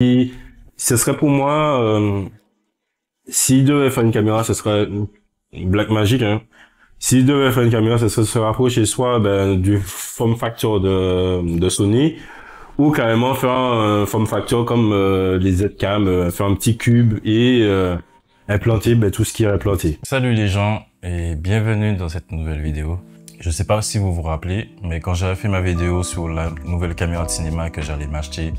Et ce serait pour moi, s'il devait faire une caméra, ce serait une Blackmagic, hein. S'il devait faire une caméra, ce serait se rapprocher soit du form factor de Sony, ou carrément faire un form factor comme les Z-Cam, faire un petit cube et implanter tout ce qui est implanté. Salut les gens et bienvenue dans cette nouvelle vidéo. Je sais pas si vous vous rappelez, mais quand j'avais fait ma vidéo sur la nouvelle caméra de cinéma que j'allais m'acheter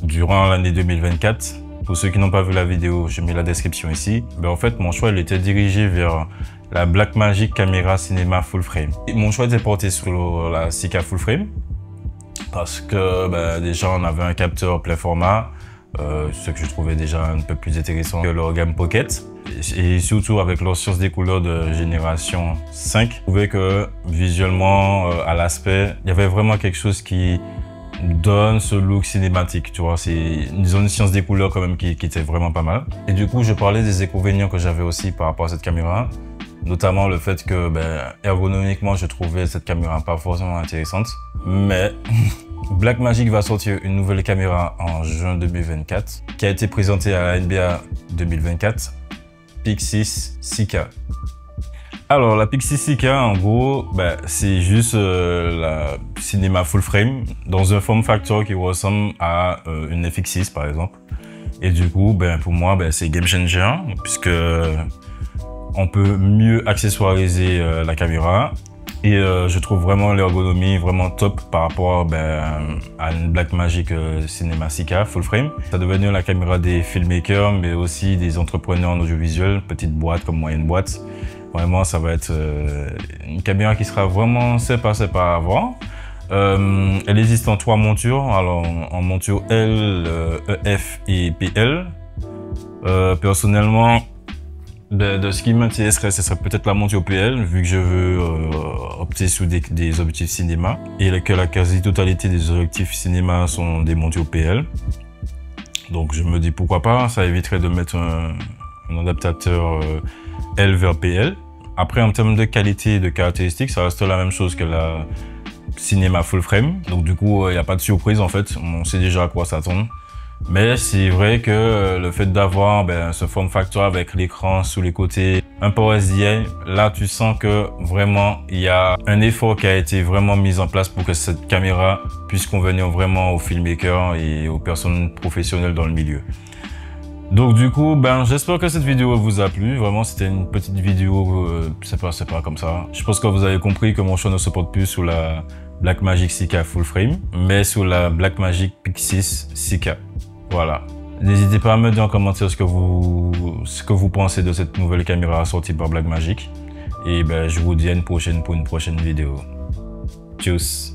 durant l'année 2024, pour ceux qui n'ont pas vu la vidéo, je mets la description ici. En fait, mon choix il était dirigé vers la Blackmagic caméra cinéma full frame. Et mon choix était porté sur la Sika full frame parce que déjà on avait un capteur plein format, ce que je trouvais déjà un peu plus intéressant que l'Orgam Pocket. Et surtout avec leur source des couleurs de génération 5, je trouvais que visuellement, à l'aspect, il y avait vraiment quelque chose qui donne ce look cinématique, tu vois. C'est une science des couleurs quand même qui était vraiment pas mal. Et du coup, je parlais des inconvénients que j'avais aussi par rapport à cette caméra, notamment le fait que ergonomiquement, je trouvais cette caméra pas forcément intéressante. Mais Blackmagic va sortir une nouvelle caméra en juin 2024 qui a été présentée à la NBA 2024. Pixis 6K. Alors la Pixis 6K en gros c'est juste la cinéma full frame dans un form factor qui ressemble à une FX6 par exemple. Et du coup pour moi c'est game changer puisque on peut mieux accessoiriser la caméra. Et je trouve vraiment l'ergonomie vraiment top par rapport à une Blackmagic Cinema 6K full frame. Ça devient devenir la caméra des filmmakers, mais aussi des entrepreneurs en audiovisuel, petite boîte comme moyenne boîte. Vraiment, ça va être une caméra qui sera vraiment sympa à avoir. Elle existe en 3 montures, alors en monture L, EF et PL. Personnellement, de ce qui m'intéresserait, ce serait peut-être la monture PL, vu que je veux opter sur des objectifs cinéma et que la quasi-totalité des objectifs cinéma sont des montures PL. Donc je me dis pourquoi pas, ça éviterait de mettre un adaptateur L vers PL. Après, en termes de qualité et de caractéristiques, ça reste la même chose que la cinéma full frame. Donc du coup, il n'y a pas de surprise en fait, on sait déjà à quoi s'attendre. Mais c'est vrai que le fait d'avoir ce form factor avec l'écran sous les côtés, un Power SDI, là tu sens que vraiment il y a un effort qui a été vraiment mis en place pour que cette caméra puisse convenir vraiment aux filmmakers et aux personnes professionnelles dans le milieu. Donc du coup, j'espère que cette vidéo vous a plu. Vraiment, c'était une petite vidéo, c'est pas comme ça. Je pense que vous avez compris que mon choix ne se porte plus sur la Blackmagic 6K full frame, mais sur la Blackmagic Pixis 6K. Voilà. N'hésitez pas à me dire en commentaire ce que vous pensez de cette nouvelle caméra sortie par Blackmagic. Et je vous dis à une prochaine pour une prochaine vidéo. Tchuss.